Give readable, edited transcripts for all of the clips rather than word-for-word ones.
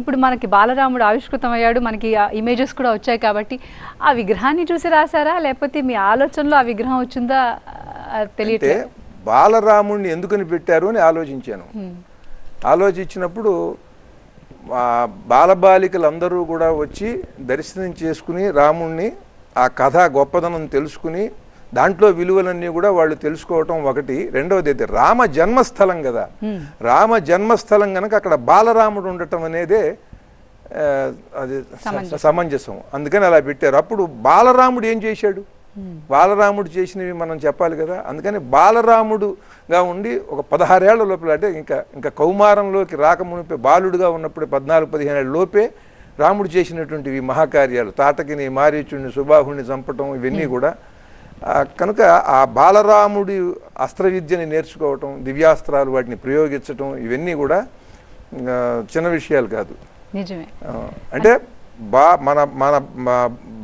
ఇప్పుడు మనకి బాలరాముడు ఆవిష్కృతమయ్యాడు, మనకి ఇమేజెస్ కూడా వచ్చాయి కాబట్టి ఆ విగ్రహాన్ని చూసి రాశారా లేకపోతే మీ ఆలోచనలో ఆ విగ్రహం వచ్చిందా తెలియట్లేదు. బాలరాముడిని ఎందుకని పెట్టారు అని ఆలోచించాను. ఆలోచించినప్పుడు బాలబాలికలందరూ కూడా వచ్చి దర్శనం చేసుకుని రాముణ్ణి ఆ కథ గొప్పదనం తెలుసుకుని దాంట్లో విలువలన్నీ కూడా వాళ్ళు తెలుసుకోవటం ఒకటి. రెండవది అయితే రామ జన్మస్థలం కదా, రామ జన్మస్థలం కనుక అక్కడ బాలరాముడు ఉండటం అనేదే అది సమంజసం. అందుకని అలా పెట్టారు. అప్పుడు బాలరాముడు ఏం చేశాడు, బాలరాముడు చేసినవి మనం చెప్పాలి కదా. అందుకని బాలరాముడుగా ఉండి ఒక 16 ఏళ్ల లోపల, అంటే ఇంకా కౌమారంలోకి రాకమునిపే బాలుడుగా ఉన్నప్పుడు 14-15 ఏళ్ళ లోపే రాముడు చేసినటువంటివి మహాకార్యాలు, తాటకిని మారీచుడిని సుబాహుడిని చంపటం, ఇవన్నీ కూడా. కనుక ఆ బాలరాముడి అస్త్ర విద్యని నేర్చుకోవటం, దివ్యాస్త్రాలు వాటిని ప్రయోగించటం, ఇవన్నీ కూడా చిన్న విషయాలు కాదు. నిజమే. అంటే మన మన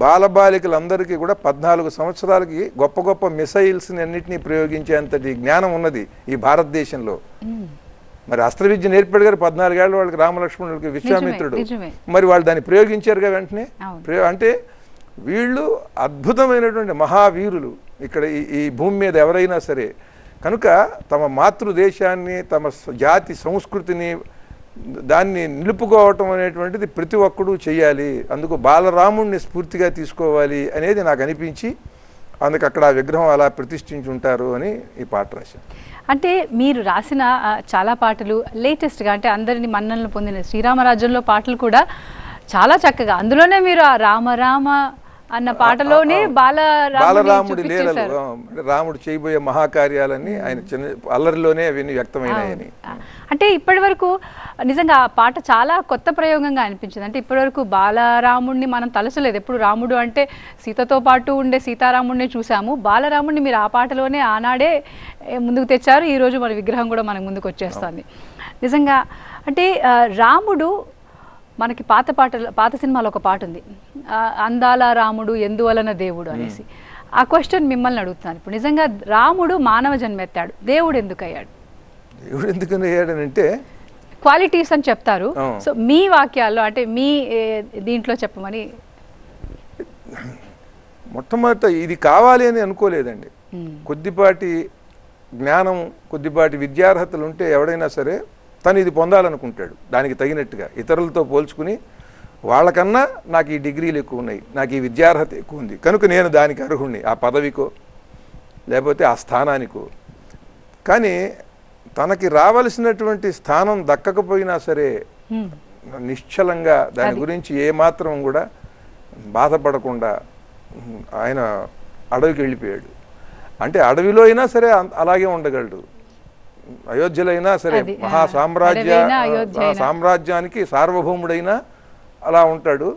బాలబాలికలందరికీ కూడా 14 సంవత్సరాలకి గొప్ప గొప్ప మిసైల్స్ని అన్నింటినీ ప్రయోగించేంతటి జ్ఞానం ఉన్నది ఈ భారతదేశంలో. మరి అస్త్ర విద్య నేర్పాడు గారు 14 ఏళ్ళ వాళ్ళకి, రామలక్ష్మణులకి, విశ్వామిత్రుడు. మరి వాళ్ళు దాన్ని ప్రయోగించారుగా వెంటనే. అంటే వీళ్ళు అద్భుతమైనటువంటి మహావీరులు ఇక్కడ ఈ భూమి మీద ఎవరైనా సరే. కనుక తమ మాతృదేశాన్ని, తమ జాతి సంస్కృతిని, దాన్ని నిలుపుకోవటం అనేటువంటిది ప్రతి ఒక్కడూ చేయాలి. అందుకు బాలరాముడిని స్ఫూర్తిగా తీసుకోవాలి అనేది నాకు అనిపించి అందుకు అక్కడ ఆ విగ్రహం అలా ప్రతిష్ఠించుంటారు అని ఈ పాట రాశాను. అంటే మీరు రాసిన చాలా పాటలు లేటెస్ట్గా, అంటే అందరిని మన్ననలు పొందిన శ్రీరామరాజ్యంలో పాటలు కూడా చాలా చక్కగా, అందులోనే మీరు ఆ రామ రామ అన్న పాటలోనే బాలరాముడి లీలలు, రాముడు చేయబోయే మహాకార్యాలన్నీ ఆయన చిన్న అల్లరిలోనే అవన్నీ వ్యక్తమైనాయని. అంటే ఇప్పటి వరకు నిజంగా ఆ పాట చాలా కొత్త ప్రయోగంగా అనిపించింది. అంటే ఇప్పటి వరకు బాలరాముడిని మనం తలచలేదు. ఎప్పుడు రాముడు అంటే సీతతో పాటు ఉండే సీతారాముడిని చూసాము. బాలరాముడిని మీరు ఆ పాటలోనే ఆనాడే ముందుకు తెచ్చారు. ఈరోజు మన విగ్రహం కూడా మనకు ముందుకు వచ్చేస్తుంది. నిజంగా అంటే రాముడు మనకి పాత సినిమాలో ఒక పాట ఉంది, అందాల రాముడు ఎందువలన దేవుడు అనేసి. ఆ క్వశ్చన్ మిమ్మల్ని అడుగుతున్నాను ఇప్పుడు. నిజంగా రాముడు మానవ జన్మెత్తాడు, దేవుడు ఎందుకు అయ్యాడు? దేవుడు ఎందుకని అయ్యాడనంటే క్వాలిటీస్ అని చెప్తారు. సో మీ వాక్యాల్లో అంటే మీ దీంట్లో చెప్పమని. మొట్టమొదట ఇది కావాలి అని అనుకోలేదండి. కొద్దిపాటి జ్ఞానం, కొద్దిపాటి విద్యార్హతలు ఉంటే ఎవడైనా సరే తను ఇది పొందాలనుకుంటాడు. దానికి తగినట్టుగా ఇతరులతో పోల్చుకుని వాళ్ళకన్నా నాకు ఈ డిగ్రీలు ఎక్కువ ఉన్నాయి, నాకు ఈ విద్యార్హత ఎక్కువ ఉంది కనుక నేను దానికి అర్హుణ్ణి, ఆ పదవికో లేకపోతే ఆ స్థానానికో. కానీ తనకి రావలసినటువంటి స్థానం దక్కకపోయినా సరే నిశ్చలంగా దాని గురించి ఏమాత్రం కూడా బాధపడకుండా ఆయన అడవికి వెళ్ళిపోయాడు. అంటే అడవిలో అయినా సరే అలాగే ఉండగలడు, అయోధ్యలో అయినా సరే సామ్రాజ్యానికి సార్వభౌముడైనా అలా ఉంటాడు,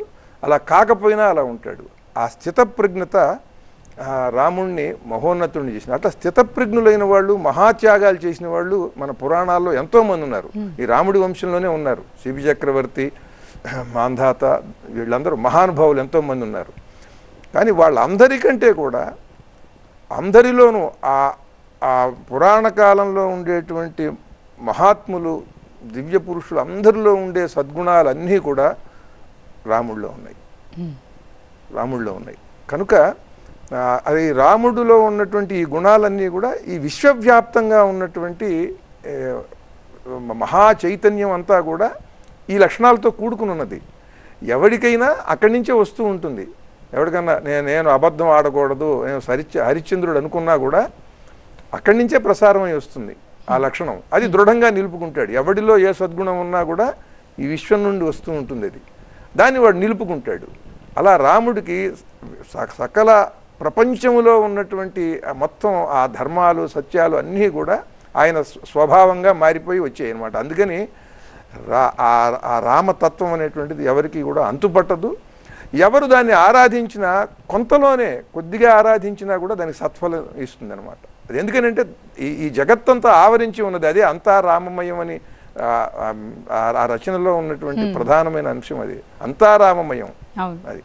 అలా కాకపోయినా అలా ఉంటాడు. ఆ స్థితప్రజ్ఞత రాముణ్ణి మహోన్నతుడిని చేసిన. అట్లా స్థితప్రజ్ఞులైన వాళ్ళు, మహాత్యాగాలు చేసిన వాళ్ళు మన పురాణాల్లో ఎంతోమంది ఉన్నారు. ఈ రాముడి వంశంలోనే ఉన్నారు. శిబి చక్రవర్తి, మాంధాత, వీళ్ళందరూ మహానుభావులు ఎంతోమంది ఉన్నారు. కానీ వాళ్ళందరికంటే కూడా అందరిలోనూ ఆ పురాణ కాలంలో ఉండేటువంటి మహాత్ములు, దివ్య పురుషులు అందరిలో ఉండే సద్గుణాలన్నీ కూడా రాముడిలో ఉన్నాయి. కనుక అది రాముడిలో ఉన్నటువంటి ఈ గుణాలన్నీ కూడా ఈ విశ్వవ్యాప్తంగా ఉన్నటువంటి మహా చైతన్యం అంతా కూడా ఈ లక్షణాలతో కూడుకుని ఉన్నది. ఎవరికైనా అక్కడి నుంచే వస్తూ ఉంటుంది. ఎవరికన్నా నేను అబద్ధం ఆడకూడదు, నేను హరిశ్చంద్రుడు అనుకున్నా కూడా అక్కడి నుంచే ప్రసారం అయి వస్తుంది ఆ లక్షణం. అది దృఢంగా నిలుపుకుంటాడు. ఎవడిలో ఏ సద్గుణం ఉన్నా కూడా ఈ విశ్వం నుండి వస్తూ ఉంటుంది, అది దాన్ని వాడు నిలుపుకుంటాడు. అలా రాముడికి సకల ప్రపంచంలో ఉన్నటువంటి మొత్తం ఆ ధర్మాలు, సత్యాలు అన్నీ కూడా ఆయన స్వభావంగా మారిపోయి వచ్చాయి అన్నమాట. అందుకని ఆ రామతత్వం అనేటువంటిది ఎవరికి కూడా అంతుపట్టదు. ఎవరు దాన్ని ఆరాధించినా, కొంతలోనే కొద్దిగా ఆరాధించినా కూడా దానికి సత్ఫలం ఇస్తుంది అనమాట. అది ఎందుకనంటే ఈ జగత్తంతా ఆవరించి ఉన్నది, అదే అంతా రామమయం అని ఆ రచనలో ఉన్నటువంటి ప్రధానమైన అంశం. అది అంతా రామమయం. అది